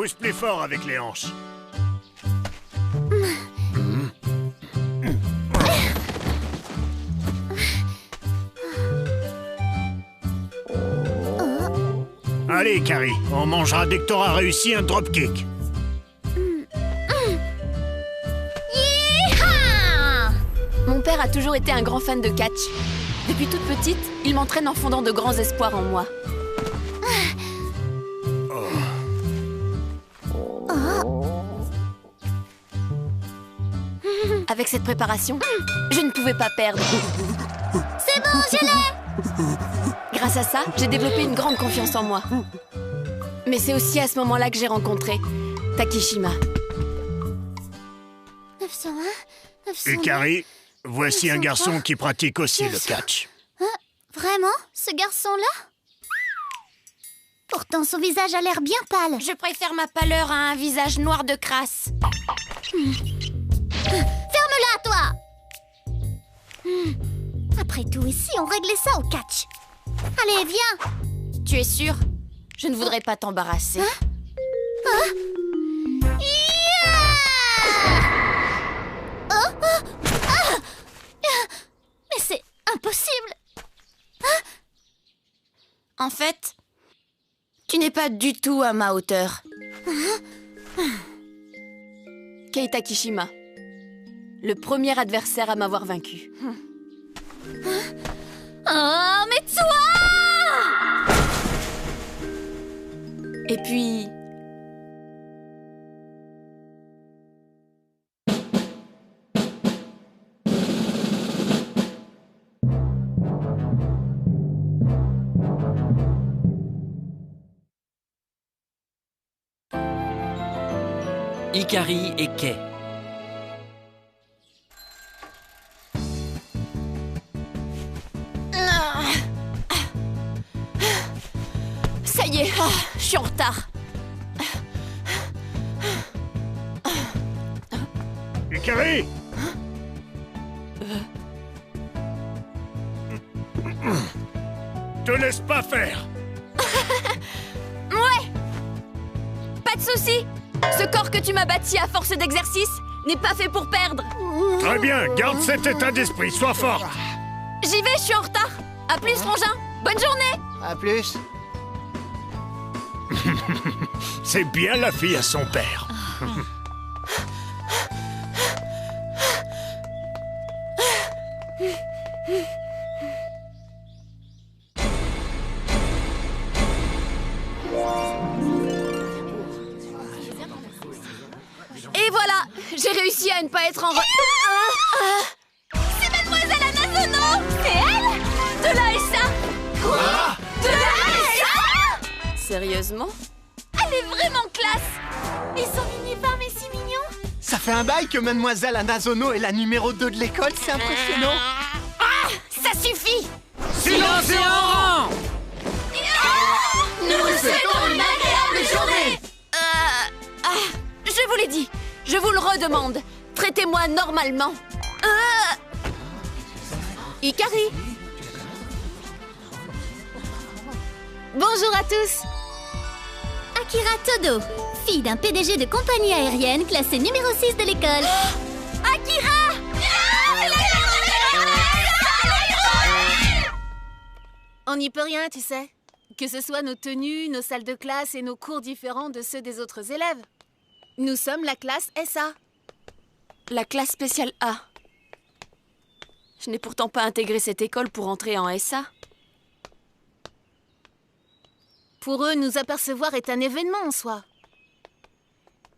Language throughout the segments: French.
pousse plus fort avec les hanches. Allez, Carrie, on mangera dès que t'auras réussi un dropkick. Yeeha! Mon père a toujours été un grand fan de catch. Depuis toute petite, il m'entraîne en fondant de grands espoirs en moi. Avec cette préparation, je ne pouvais pas perdre. C'est bon, je l'ai! Grâce à ça, j'ai développé une grande confiance en moi. Mais c'est aussi à ce moment-là que j'ai rencontré Takishima. 901, 902... Et Carrie, voici un 903, garçon qui pratique aussi le catch. Vraiment? Ce garçon-là? Pourtant, son visage a l'air bien pâle. Je préfère ma pâleur à un visage noir de crasse. Ferme-la, toi! Après tout, ici, on réglait ça au catch. Allez, viens! Tu es sûre? Je ne voudrais pas t'embarrasser. Mais c'est impossible! En fait, tu n'es pas du tout à ma hauteur. Kei Takishima, le premier adversaire à m'avoir vaincu. Oh, mais toi! Et puis... Hikari et Kei. Ça y est, je suis en retard. Et Carrie! Te laisse pas faire! Ouais! Pas de souci. Ce corps que tu m'as bâti à force d'exercice n'est pas fait pour perdre. Très bien, garde cet état d'esprit, sois forte! J'y vais, je suis en retard. À plus, frangin. Bonne journée. À plus. C'est bien la fille à son père. Et voilà, j'ai réussi à ne pas être en... C'est Mademoiselle Anazono! C'est elle? De la SA! Quoi? De la SA! Sérieusement? Elle est vraiment classe! Et son uniforme est si mignon! Ça fait un bail que Mademoiselle Anazono est la numéro 2 de l'école, c'est impressionnant. Ah, ça suffit! Silence et en rang! Nous vous souhaitons une agréable journée! Je vous l'ai dit, je vous le redemande. Traitez-moi normalement. Hikari. Bonjour à tous! Akira Todo, fille d'un PDG de compagnie aérienne classée numéro 6 de l'école. Akira! On n'y peut rien, tu sais. Que ce soit nos tenues, nos salles de classe et nos cours différents de ceux des autres élèves. Nous sommes la classe SA. La classe spéciale A. Je n'ai pourtant pas intégré cette école pour entrer en SA. Pour eux, nous apercevoir est un événement en soi.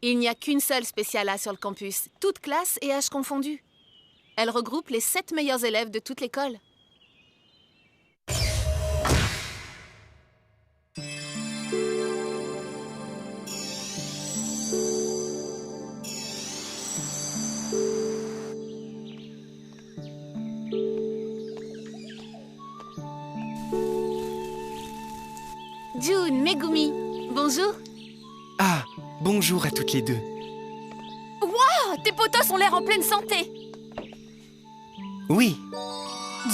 Il n'y a qu'une seule spéciale A sur le campus, toutes classes et âges confondus. Elle regroupe les 7 meilleurs élèves de toute l'école. June, Megumi, bonjour. Ah, bonjour à toutes les deux. Oh, tes potos ont l'air en pleine santé. Oui,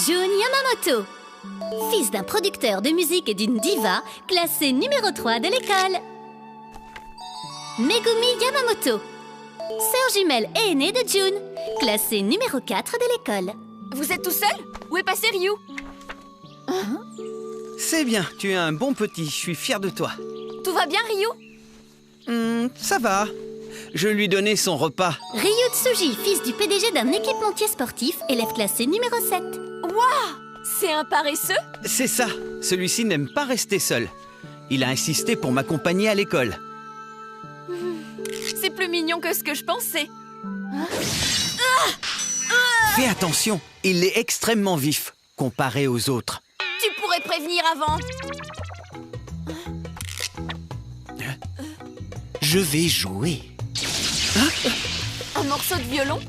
Jun Yamamoto, fils d'un producteur de musique et d'une diva, classé numéro 3 de l'école. Megumi Yamamoto. Sœur jumelle et aînée de June, classée numéro 4 de l'école. Vous êtes tout seul? Où est passé Ryu? C'est bien, tu es un bon petit, je suis fier de toi. Tout va bien, Ryu? Ça va. Je lui donnais son repas. Ryu Tsuji, fils du PDG d'un équipementier sportif, élève classé numéro 7. C'est un paresseux? C'est ça, celui-ci n'aime pas rester seul. Il a insisté pour m'accompagner à l'école. C'est plus mignon que ce que je pensais. Fais attention, il est extrêmement vif, comparé aux autres. Tu pourrais prévenir avant. Je vais jouer. Un morceau de violon?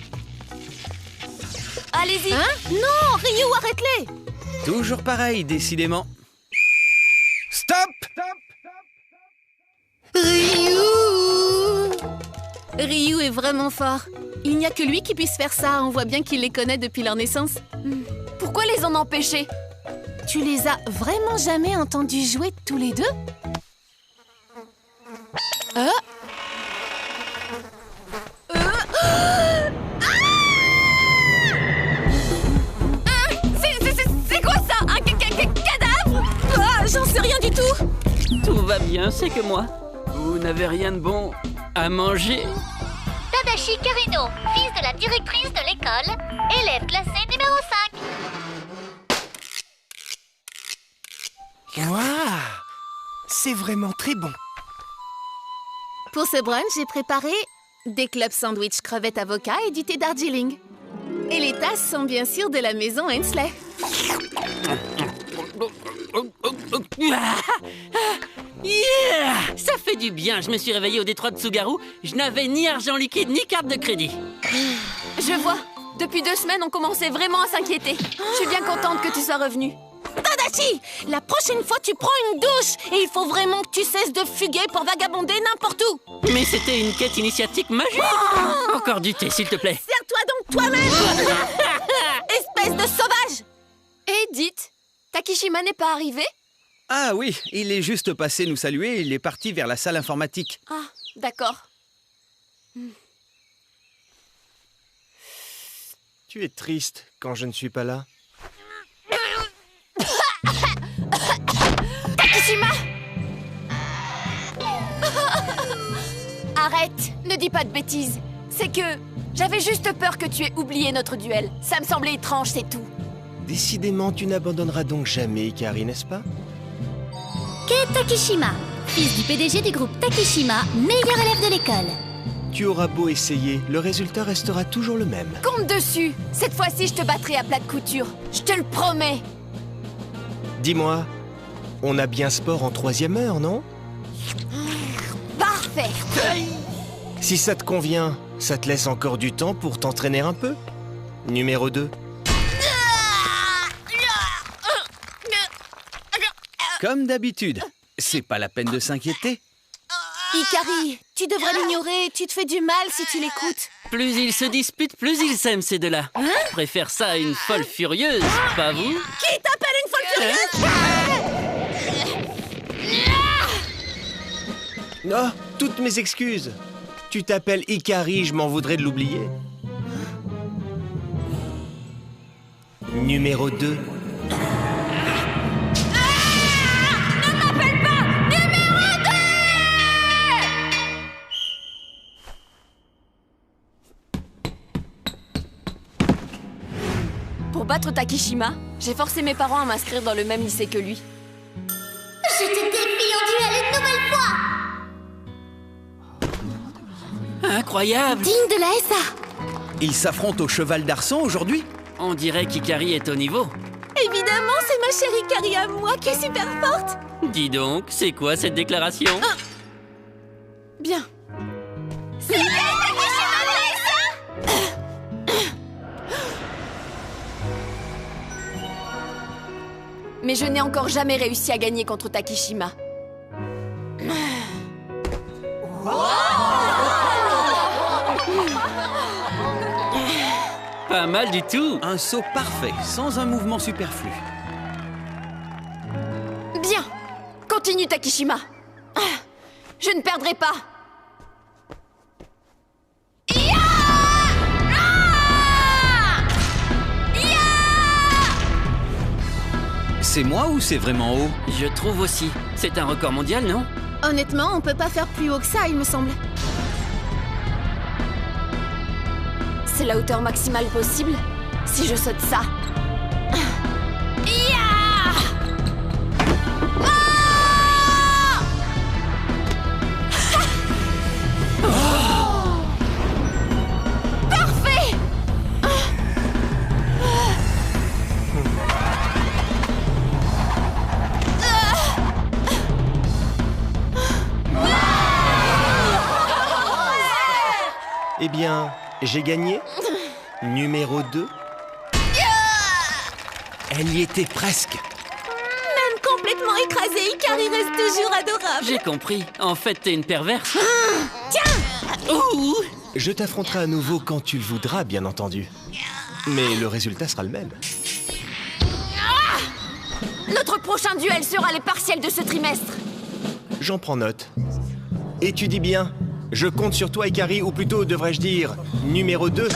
Allez-y. Non, Ryu, arrête-les. Toujours pareil, décidément. Stop! Ryu est vraiment fort. Il n'y a que lui qui puisse faire ça. On voit bien qu'il les connaît depuis leur naissance. Pourquoi les en empêcher? Tu les as vraiment jamais entendus jouer tous les deux? C'est quoi ça? Un cadavre? J'en sais rien du tout. Tout va bien, c'est que moi. Vous n'avez rien de bon à manger? Tadashi Karino, fils de la directrice de l'école, élève classé numéro 5. Waouh! C'est vraiment très bon. Pour ce brunch, j'ai préparé des clubs sandwich crevettes avocat et du thé Darjeeling. Et les tasses sont bien sûr de la maison Hensley. Yeah! Ça fait du bien, je me suis réveillé au détroit de Tsugaru. Je n'avais ni argent liquide, ni carte de crédit. Je vois. Depuis 2 semaines, on commençait vraiment à s'inquiéter. Je suis bien contente que tu sois revenu. Tadashi, la prochaine fois, tu prends une douche. Et il faut vraiment que tu cesses de fuguer pour vagabonder n'importe où. Mais c'était une quête initiatique magique. Encore du thé, s'il te plaît. Sers-toi donc toi-même. Espèce de sauvage. Et dites, Takishima n'est pas arrivé? Ah oui, il est juste passé nous saluer, il est parti vers la salle informatique. Ah, d'accord. Tu es triste quand je ne suis pas là. Takishima! Arrête, ne dis pas de bêtises. C'est que j'avais juste peur que tu aies oublié notre duel. Ça me semblait étrange, c'est tout. Décidément, tu n'abandonneras donc jamais, Ikari, n'est-ce pas? Kei Takishima, fils du PDG du groupe Takishima, meilleur élève de l'école. Tu auras beau essayer, le résultat restera toujours le même. Compte dessus. Cette fois-ci, je te battrai à plat de couture. Je te le promets. Dis-moi, on a bien sport en 3e heure, non? Parfait. Si ça te convient, ça te laisse encore du temps pour t'entraîner un peu. Numéro 2. Comme d'habitude, c'est pas la peine de s'inquiéter. Ikari, tu devrais l'ignorer. Tu te fais du mal si tu l'écoutes. Plus ils se disputent, plus ils s'aiment, ces deux-là. Je préfère ça à une folle furieuse, pas vous? Qui t'appelle une folle furieuse? Oh, toutes mes excuses. Tu t'appelles Ikari, je m'en voudrais de l'oublier. Numéro 2. Pour battre Takishima, j'ai forcé mes parents à m'inscrire dans le même lycée que lui. Je te défie en duel une nouvelle fois. Incroyable! Digne de la SA. Ils s'affrontent au cheval d'arçon aujourd'hui? On dirait qu'Ikari est au niveau. Évidemment, c'est ma chérie Ikari à moi qui est super forte. Dis donc, c'est quoi cette déclaration? Bien. Mais je n'ai encore jamais réussi à gagner contre Takishima. Pas mal du tout. Un saut parfait, sans un mouvement superflu. Bien. Continue, Takishima. Je ne perdrai pas. C'est moi ou c'est vraiment haut? Je trouve aussi. C'est un record mondial, non? Honnêtement, on peut pas faire plus haut que ça, il me semble. C'est la hauteur maximale possible. Si je saute ça. Ya! Ah! Parfait! Eh bien, j'ai gagné. Numéro 2. Elle y était presque. Même complètement écrasé, Ikari reste toujours adorable. J'ai compris. En fait, t'es une perverse. Ouh! Je t'affronterai à nouveau quand tu le voudras, bien entendu. Mais le résultat sera le même. Notre prochain duel sera les partiels de ce trimestre. J'en prends note. Et tu dis bien, je compte sur toi, Ikari, ou plutôt devrais-je dire numéro 2. Ne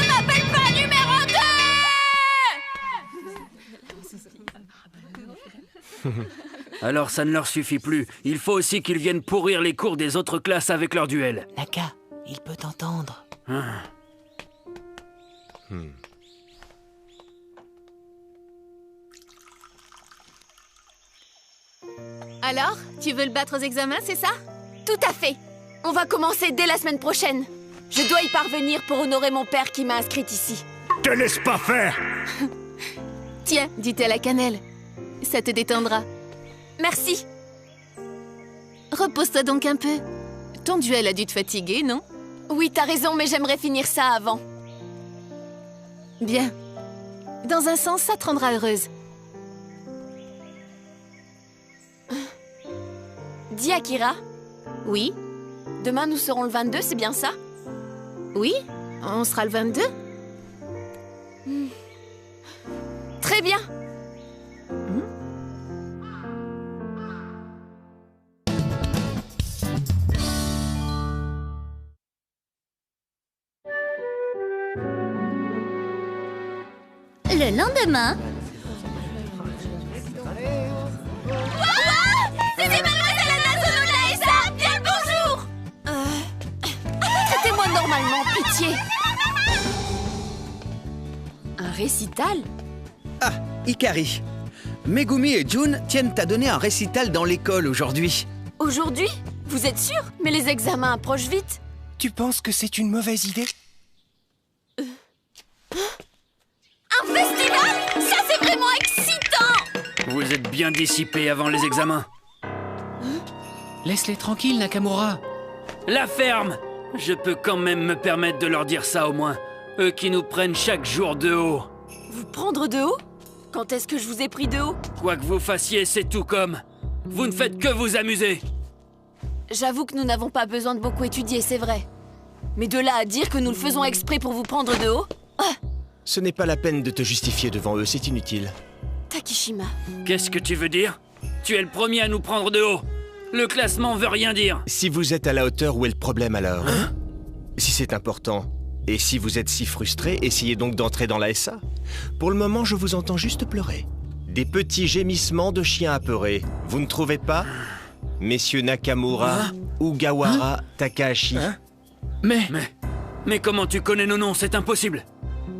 m'appelle pas numéro 2! Alors ça ne leur suffit plus. Il faut aussi qu'ils viennent pourrir les cours des autres classes avec leur duel. Naka, il peut t'entendre. Alors, tu veux le battre aux examens, c'est ça? Tout à fait. On va commencer dès la semaine prochaine. Je dois y parvenir pour honorer mon père qui m'a inscrite ici. Te laisse pas faire! Tiens, dis-t à la cannelle. Ça te détendra. Merci. Repose-toi donc un peu. Ton duel a dû te fatiguer, non? Oui, t'as raison, mais j'aimerais finir ça avant. Bien. Dans un sens, ça te rendra heureuse. Dis Akira. Oui? Demain, nous serons le 22, c'est bien ça? Oui, on sera le 22. Très bien. Le lendemain, C'était Mademoiselle Anna Sonola, bien le bonjour. Traitez-moi normalement, pitié. Un récital? Ah, Ikari. Megumi et Jun tiennent à donner un récital dans l'école aujourd'hui. Aujourd'hui? Vous êtes sûr? Mais les examens approchent vite. Tu penses que c'est une mauvaise idée? Un festival? Ça, c'est vraiment excitant! Vous êtes bien dissipés avant les examens. Laisse-les tranquilles, Nakamura. La ferme! Je peux quand même me permettre de leur dire ça au moins. Eux qui nous prennent chaque jour de haut. Vous prendre de haut? Quand est-ce que je vous ai pris de haut? Quoi que vous fassiez, c'est tout comme. Vous ne faites que vous amuser. J'avoue que nous n'avons pas besoin de beaucoup étudier, c'est vrai. Mais de là à dire que nous le faisons exprès pour vous prendre de haut? Ce n'est pas la peine de te justifier devant eux, c'est inutile. Takishima. Qu'est-ce que tu veux dire? Tu es le premier à nous prendre de haut. Le classement veut rien dire. Si vous êtes à la hauteur, où est le problème alors? Si c'est important, et si vous êtes si frustré, essayez donc d'entrer dans la SA. Pour le moment, je vous entends juste pleurer. Des petits gémissements de chiens apeurés. Vous ne trouvez pas? Messieurs Nakamura, Ugawara, Takahashi. Mais comment tu connais nos noms? C'est impossible.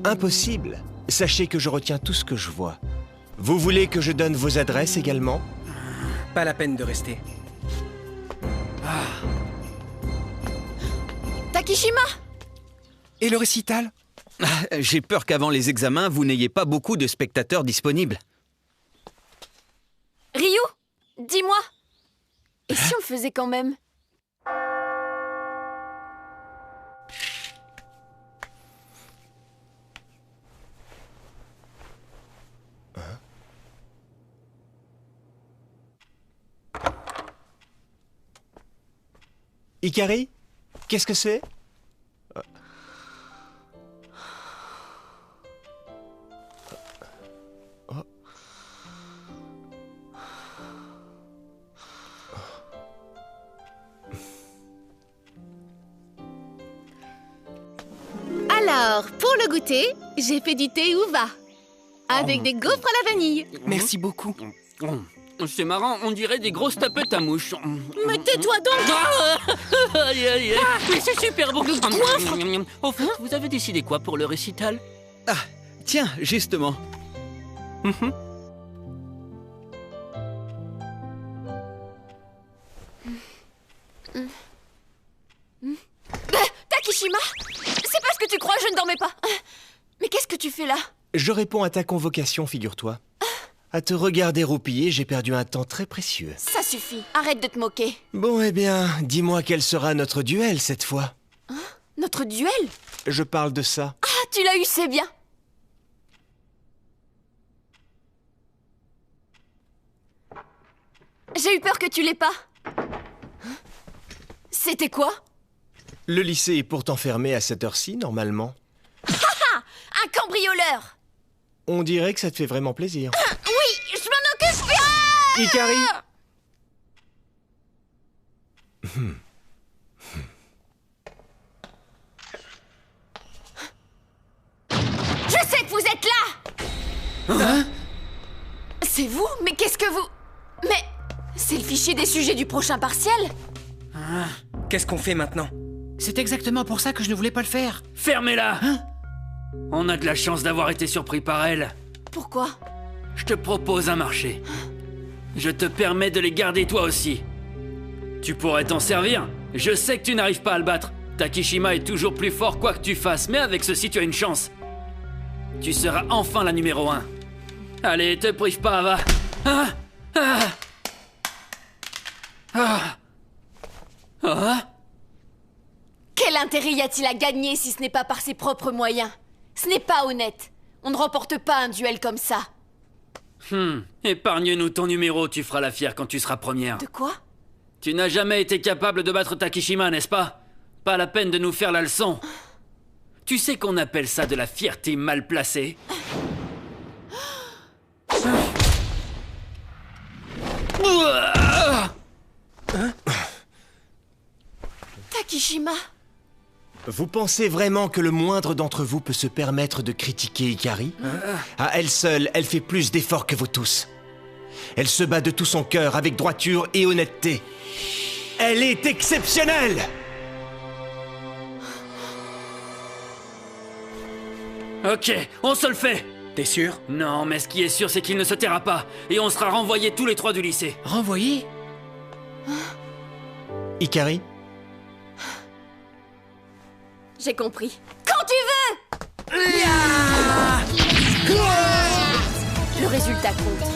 Impossible. Sachez que je retiens tout ce que je vois. Vous voulez que je donne vos adresses également? Pas la peine de rester. Takishima! Et le récital? J'ai peur qu'avant les examens, vous n'ayez pas beaucoup de spectateurs disponibles. Ryu, dis-moi. Et si on le faisait quand même? Ikari? Qu'est-ce que c'est? Alors, pour le goûter, j'ai fait du thé Uva. Avec des gaufres à la vanille. Merci beaucoup. C'est marrant, on dirait des grosses tapettes à mouches. Mais tais-toi donc! Aïe, aïe, aïe. Mais c'est super bon. Au fait, vous avez décidé quoi pour le récital? Ah, tiens, justement. Takishima, c'est pas ce que tu crois, je ne dormais pas. Mais qu'est-ce que tu fais là? Je réponds à ta convocation, figure-toi. À te regarder roupiller, j'ai perdu un temps très précieux. Ça suffit, arrête de te moquer. Bon, eh bien, dis-moi quel sera notre duel cette fois. Notre duel? Je parle de ça. Ah, tu l'as eu, c'est bien. J'ai eu peur que tu l'aies pas. C'était quoi? Le lycée est pourtant fermé à cette heure-ci, normalement. Un cambrioleur! On dirait que ça te fait vraiment plaisir. Oui, je m'en occupe! Ah Ikari! Je sais que vous êtes là! Hein? C'est vous? Mais qu'est-ce que vous... Mais... C'est le fichier des sujets du prochain partiel? Qu'est-ce qu'on fait maintenant? C'est exactement pour ça que je ne voulais pas le faire. Fermez-la! On a de la chance d'avoir été surpris par elle. Pourquoi? Je te propose un marché. Je te permets de les garder toi aussi. Tu pourrais t'en servir. Je sais que tu n'arrives pas à le battre. Takishima est toujours plus fort quoi que tu fasses, mais avec ceci tu as une chance. Tu seras enfin la numéro 1. Allez, te prive pas, va. Ah, ah, ah. Ah. Quel intérêt y a-t-il à gagner si ce n'est pas par ses propres moyens? Ce n'est pas honnête. On ne remporte pas un duel comme ça. Épargne-nous ton numéro, tu feras la fière quand tu seras première. De quoi? Tu n'as jamais été capable de battre Takishima, n'est-ce pas? Pas la peine de nous faire la leçon. Tu sais qu'on appelle ça de la fierté mal placée? Takishima? Vous pensez vraiment que le moindre d'entre vous peut se permettre de critiquer Ikari? À elle seule, elle fait plus d'efforts que vous tous. Elle se bat de tout son cœur avec droiture et honnêteté. Elle est exceptionnelle! Ok, on se le fait. T'es sûr? Non, mais ce qui est sûr, c'est qu'il ne se taira pas. Et on sera renvoyés tous les trois du lycée. Renvoyé? Ikari? J'ai compris. Quand tu veux! Le résultat compte.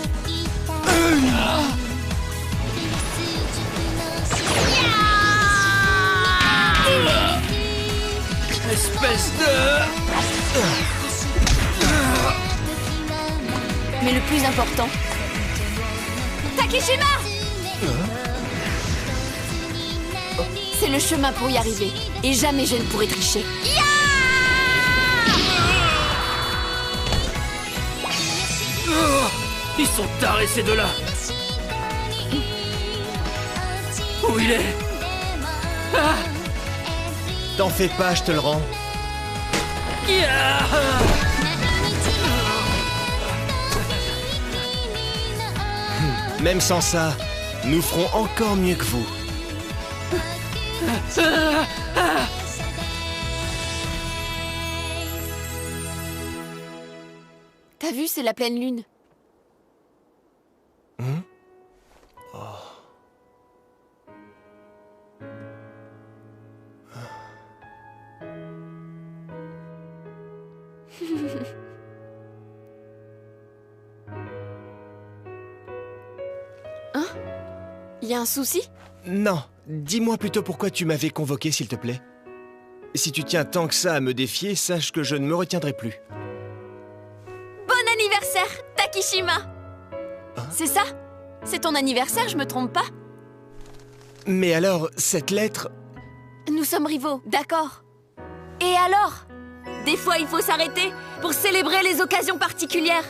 Espèce de... Mais le plus important... Takishima! C'est le chemin pour y arriver. Et jamais je ne pourrai tricher. Ils sont tarés, ces deux-là. Où il est? Ah! T'en fais pas, je te le rends. Yeah! Même sans ça, nous ferons encore mieux que vous. T'as vu, c'est la pleine lune. Hein? Y a un souci? Non, dis-moi plutôt pourquoi tu m'avais convoqué, s'il te plaît. Si tu tiens tant que ça à me défier, sache que je ne me retiendrai plus. Bon anniversaire, Takishima! C'est ça? C'est ton anniversaire, je me trompe pas? Mais alors, cette lettre... Nous sommes rivaux, d'accord. Et alors? Des fois, il faut s'arrêter pour célébrer les occasions particulières.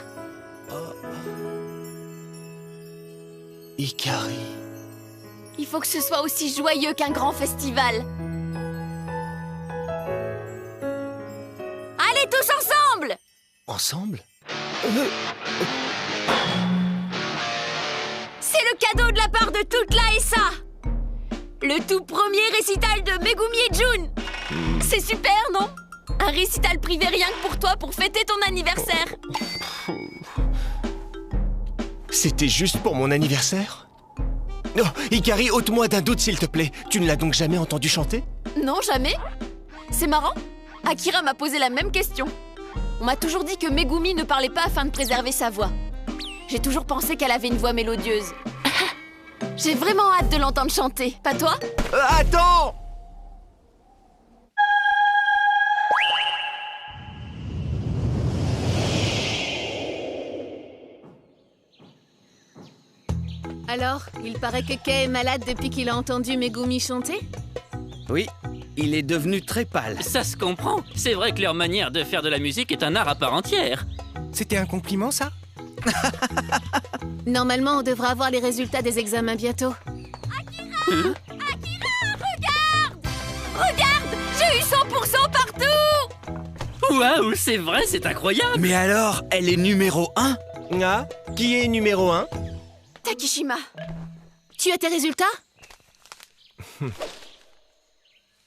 Ikari... Il faut que ce soit aussi joyeux qu'un grand festival. Ensemble? C'est le cadeau de la part de toute la SA. Le tout premier récital de Megumi et Jun. C'est super, non? Un récital privé rien que pour toi pour fêter ton anniversaire. C'était juste pour mon anniversaire? Oh, Hikari, ôte-moi d'un doute s'il te plaît. Tu ne l'as donc jamais entendu chanter? Non, jamais. C'est marrant. Akira m'a posé la même question. On m'a toujours dit que Megumi ne parlait pas afin de préserver sa voix. J'ai toujours pensé qu'elle avait une voix mélodieuse. J'ai vraiment hâte de l'entendre chanter, pas toi? Attends! Alors, il paraît que Kei est malade depuis qu'il a entendu Megumi chanter? Oui, il est devenu très pâle. Ça se comprend. C'est vrai que leur manière de faire de la musique est un art à part entière. C'était un compliment, ça? Normalement, on devra avoir les résultats des examens bientôt. Akira, regarde! J'ai eu 100% partout! Waouh, c'est vrai, c'est incroyable. Mais alors, elle est numéro 1? Ah, qui est numéro 1? Takishima, tu as tes résultats?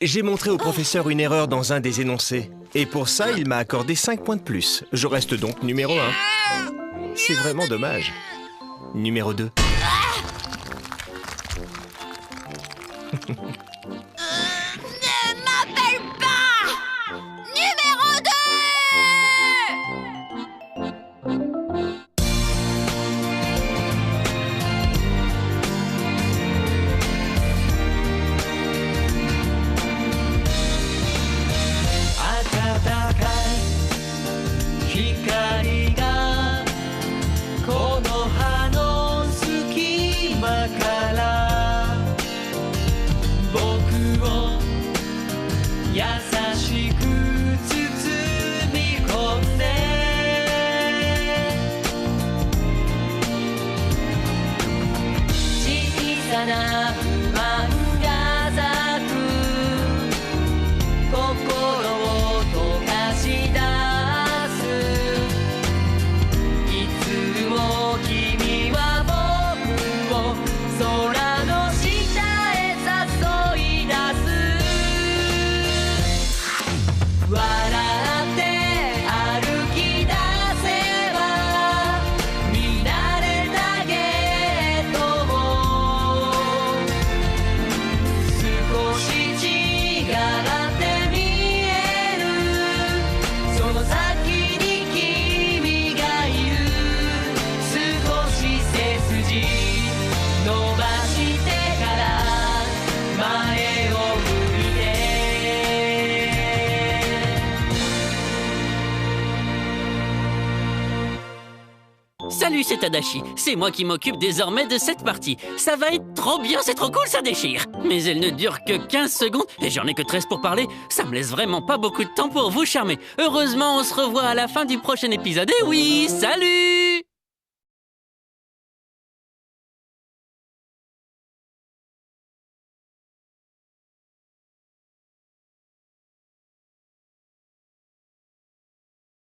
J'ai montré au professeur une erreur dans un des énoncés. Et pour ça, il m'a accordé 5 points de plus. Je reste donc numéro 1. C'est vraiment dommage. Numéro 2. Ne m'appelle pas! Numéro 2! Salut, c'est Tadashi. C'est moi qui m'occupe désormais de cette partie. Ça va être trop bien, c'est trop cool, ça déchire. Mais elle ne dure que 15 secondes et j'en ai que 13 pour parler. Ça me laisse vraiment pas beaucoup de temps pour vous charmer. Heureusement, on se revoit à la fin du prochain épisode. Et oui, salut!